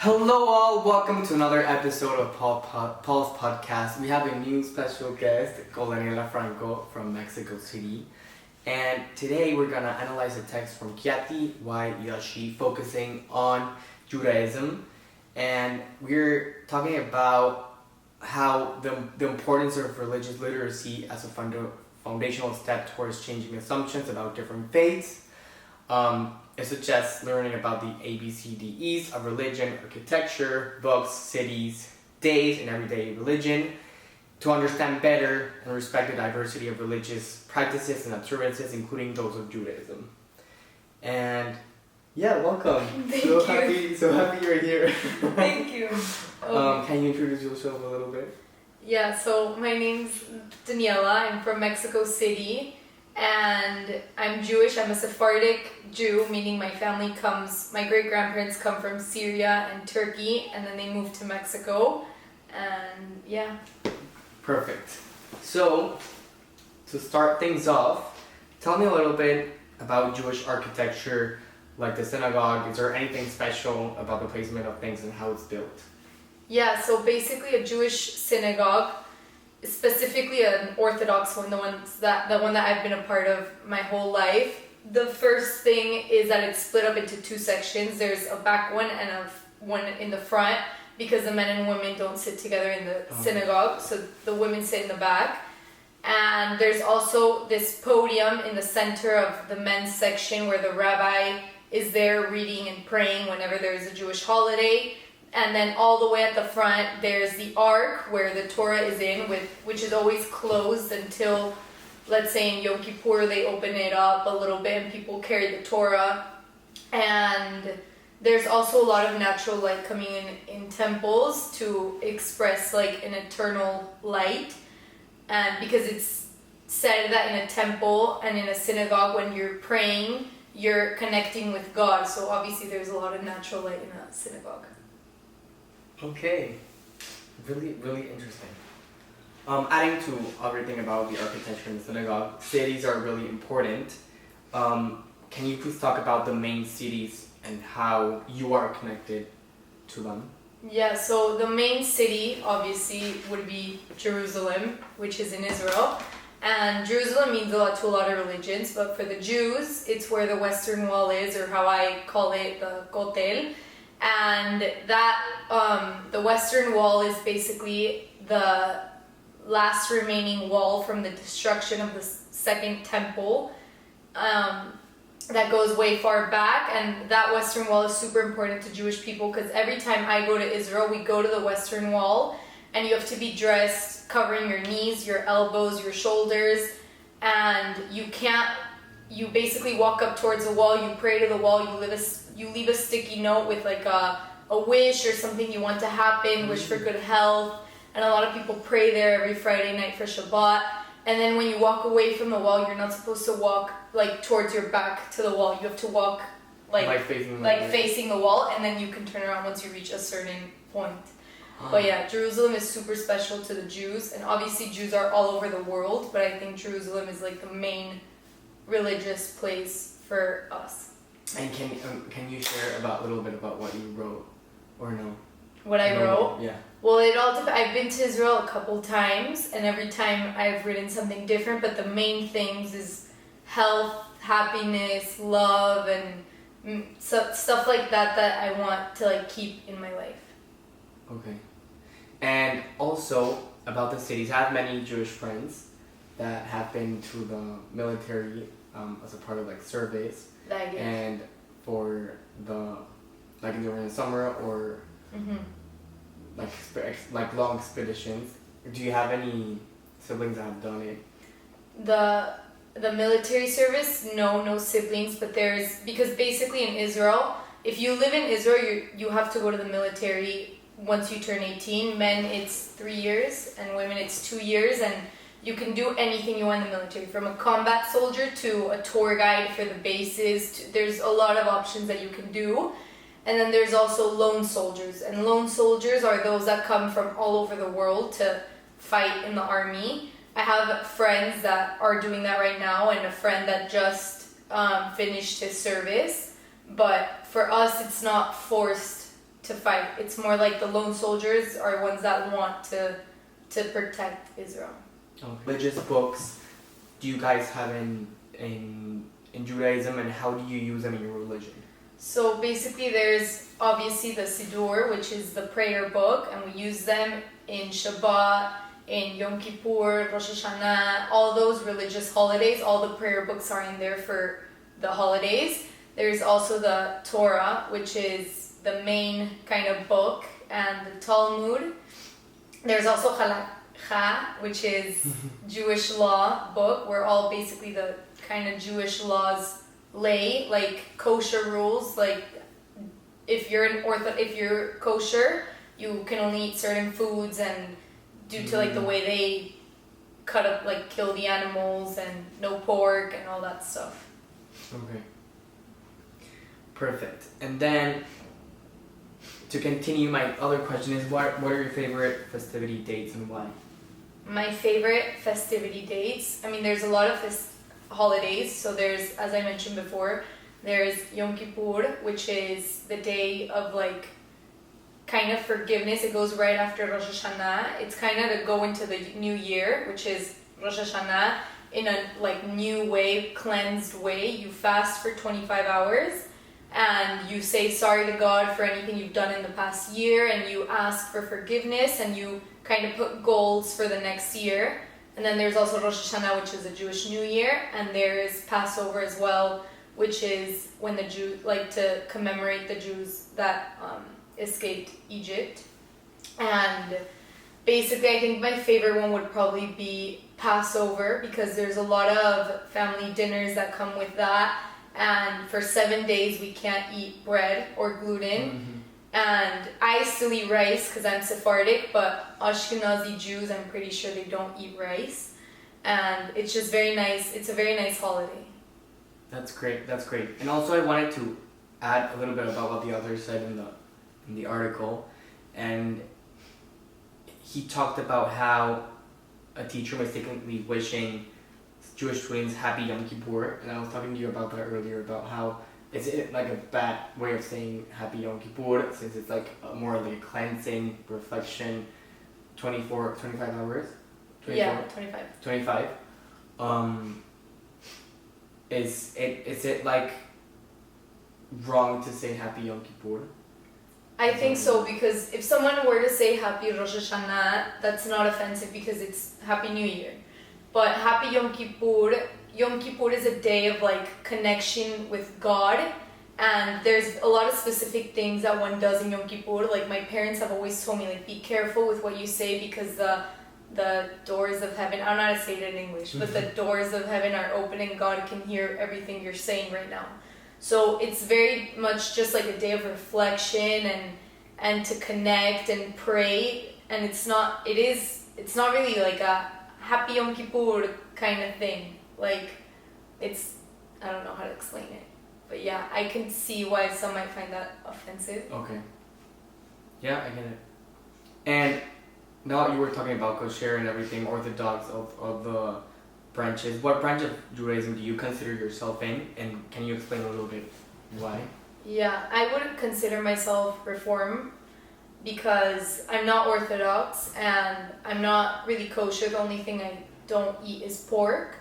Hello all, welcome to another episode of Paul's podcast. We have a new special guest called Daniela Franco from Mexico City. And today we're gonna analyze the text from Kyati Y Yashi focusing on Judaism. And we're talking about how the importance of religious literacy as a foundational step towards changing assumptions about different faiths. It suggests learning about the ABCDEs of religion, architecture, books, cities, days, and everyday religion to understand better and respect the diversity of religious practices and observances, including those of Judaism. And yeah, welcome. Thank you. So happy you're here. Thank you. Can you introduce yourself a little bit? Yeah, so my name's Daniela. I'm from Mexico City. And I'm Jewish. I'm a Sephardic Jew, meaning my great-grandparents come from Syria and Turkey, and then they moved to Mexico, and yeah. Perfect. So, to start things off, tell me a little bit about Jewish architecture, like the synagogue. Is there anything special about the placement of things and how it's built? Yeah, so basically a Jewish synagogue, specifically an Orthodox one, the one that I've been a part of my whole life. The first thing is that it's split up into two sections. There's a back one and a one in the front because the men and women don't sit together in the synagogue, so the women sit in the back. And there's also this podium in the center of the men's section where the rabbi is there reading and praying whenever there's a Jewish holiday. And then all the way at the front, there's the ark where the Torah is in, which is always closed until, let's say in Yom Kippur, they open it up a little bit and people carry the Torah. And there's also a lot of natural light coming in temples to express like an eternal light. And because it's said that in a temple and in a synagogue, when you're praying, you're connecting with God. So obviously there's a lot of natural light in a synagogue. Okay, really interesting. Adding to everything about the architecture in the synagogue, cities are really important. Can you please talk about the main cities and how you are connected to them? Yeah, so the main city obviously would be Jerusalem, which is in Israel. And Jerusalem means a lot to a lot of religions, but for the Jews, it's where the Western Wall is, or how I call it, the Kotel. And that, the Western Wall is basically the last remaining wall from the destruction of the Second Temple that goes way far back. And that Western Wall is super important to Jewish people because every time I go to Israel, we go to the Western Wall and you have to be dressed covering your knees, your elbows, your shoulders, and you basically walk up towards the wall, you pray to the wall, you leave a sticky note with like a wish or something you want to happen, wish for good health, and a lot of people pray there every Friday night for Shabbat. And then when you walk away from the wall, you're not supposed to walk like towards your back to the wall. You have to walk like facing the wall, and then you can turn around once you reach a certain point. But yeah, Jerusalem is super special to the Jews, and obviously Jews are all over the world, but I think Jerusalem is like the main religious place for us. And can you share a little bit about what you wrote, or no? What I wrote? Yeah. Well, it all depends. I've been to Israel a couple times, and every time I've written something different, but the main things is health, happiness, love, and stuff like that I want to like keep in my life. Okay. And also about the cities, I have many Jewish friends that have been to the military as a part of like surveys, and for the like during the summer or like long expeditions. Do you have any siblings that have done it? The military service, no siblings, but because basically in Israel, if you live in Israel, you have to go to the military once you turn 18. Men, it's 3 years, and women, it's 2 years, and you can do anything you want in the military, from a combat soldier to a tour guide for the bases. There's a lot of options that you can do. And then there's also lone soldiers. And lone soldiers are those that come from all over the world to fight in the army. I have friends that are doing that right now, and a friend that just finished his service. But for us, it's not forced to fight. It's more like the lone soldiers are ones that want to protect Israel. Okay. Religious books do you guys have in Judaism, and how do you use them in your religion? So basically there's obviously the Siddur, which is the prayer book, and we use them in Shabbat, in Yom Kippur, Rosh Hashanah, all those religious holidays. All the prayer books are in there for the holidays. There's also the Torah, which is the main kind of book, and the Talmud. There's also Halakha, which is Jewish law book, where all basically the kind of Jewish laws lay, like kosher rules. Like if you're kosher, you can only eat certain foods, and due to like the way they cut up, like kill the animals, and no pork and all that stuff. Okay. Perfect. And then to continue, my other question is, what are your favorite festivity dates and why? My favorite festivity dates, I mean, there's a lot of holidays. So there's, as I mentioned before, there's Yom Kippur, which is the day of like kind of forgiveness. It goes right after Rosh Hashanah. It's kind of to go into the new year, which is Rosh Hashanah, in a like new way, cleansed way. You fast for 25 hours and you say sorry to God for anything you've done in the past year, and you ask for forgiveness, and you kind of put goals for the next year. And then there's also Rosh Hashanah, which is a Jewish New Year, and there is Passover as well, which is when the Jews like to commemorate the Jews that escaped Egypt. And basically, I think my favorite one would probably be Passover, because there's a lot of family dinners that come with that, and for 7 days we can't eat bread or gluten. And I still eat rice because I'm Sephardic, but Ashkenazi Jews, I'm pretty sure they don't eat rice. And it's just very nice. It's a very nice holiday. That's great. That's great. And also, I wanted to add a little bit about what the author said in the article. And he talked about how a teacher mistakenly wishing Jewish students happy Yom Kippur. And I was talking to you about that earlier, about how is it like a bad way of saying happy Yom Kippur, since it's like more like a cleansing, reflection, 25 hours? 24? Yeah, 25. 25. Is it like wrong to say happy Yom Kippur? I think so, because if someone were to say happy Rosh Hashanah, that's not offensive because it's Happy New Year. But happy Yom Kippur is a day of like connection with God, and there's a lot of specific things that one does in Yom Kippur. Like my parents have always told me, like, be careful with what you say, because the doors of heaven, I don't know how to say it in English, but the doors of heaven are open and God can hear everything you're saying right now. So it's very much just like a day of reflection and to connect and pray, and it's not really like a happy Yom Kippur kind of thing. Like, it's, I don't know how to explain it. But yeah, I can see why some might find that offensive. Okay. Yeah, I get it. And now you were talking about kosher and everything, orthodox of the branches. What branch of Judaism do you consider yourself in? And can you explain a little bit why? Yeah, I wouldn't consider myself Reform because I'm not Orthodox and I'm not really kosher. The only thing I don't eat is pork.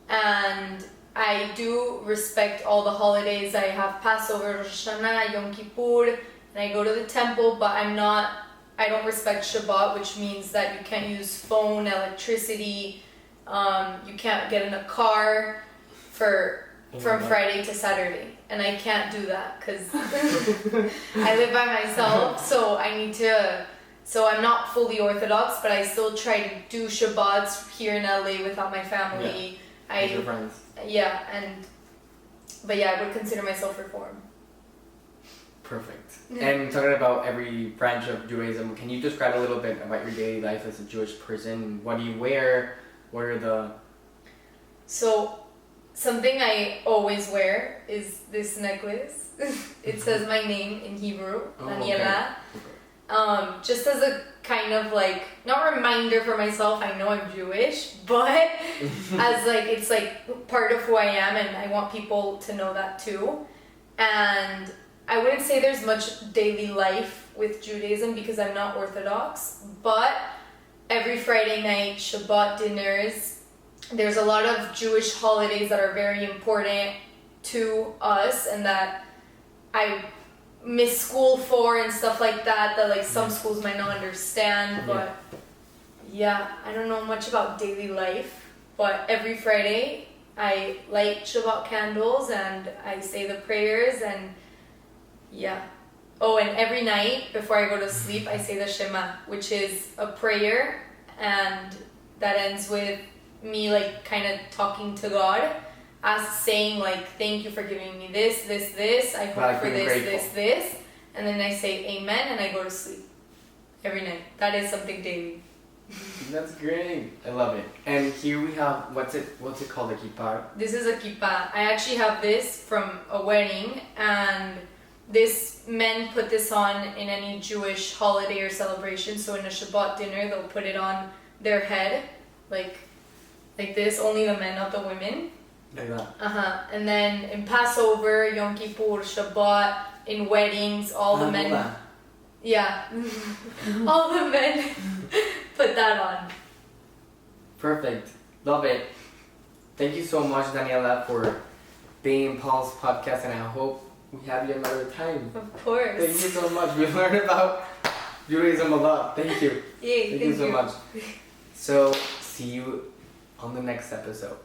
And I do respect all the holidays. I have Passover, Rosh Hashanah, Yom Kippur, and I go to the temple, but I don't respect Shabbat, which means that you can't use phone, electricity, you can't get in a car from Friday to Saturday. And I can't do that because I live by myself, so I'm not fully Orthodox, but I still try to do Shabbats here in LA without my family. Yeah. With your friends. Yeah, but I would consider myself Reform. Perfect. And talking about every branch of Judaism, can you describe a little bit about your daily life as a Jewish person? What do you wear? What are the... So, something I always wear is this necklace. It says my name in Hebrew, Daniela. Okay. Just as a kind of like, not reminder for myself, I know I'm Jewish, but as like, it's like part of who I am, and I want people to know that too. And I wouldn't say there's much daily life with Judaism because I'm not Orthodox, but every Friday night, Shabbat dinners, there's a lot of Jewish holidays that are very important to us and that I miss school for and stuff like that like some schools might not understand, but yeah, I don't know much about daily life, but every Friday I light Shabbat candles and I say the prayers and yeah. Oh, and every night before I go to sleep I say the Shema, which is a prayer and that ends with me like kind of talking to God, as saying like, thank you for giving me this, I hope for this, and then I say amen and I go to sleep every night. That is something daily. That's great. I love it. And here we have, what's it called, a kippah? This is a kippah. I actually have this from a wedding, and men put this on in any Jewish holiday or celebration. So in a Shabbat dinner, they'll put it on their head, like this, only the men, not the women. Like that. And then in Passover, Yom Kippur, Shabbat, in weddings, all the men. Yeah. All the men put that on. Perfect. Love it. Thank you so much, Daniela, for being in Paul's podcast, and I hope we have you another time. Of course. Thank you so much. We learned about Judaism a lot. Thank you. Yay, thank you so much. So, see you on the next episode.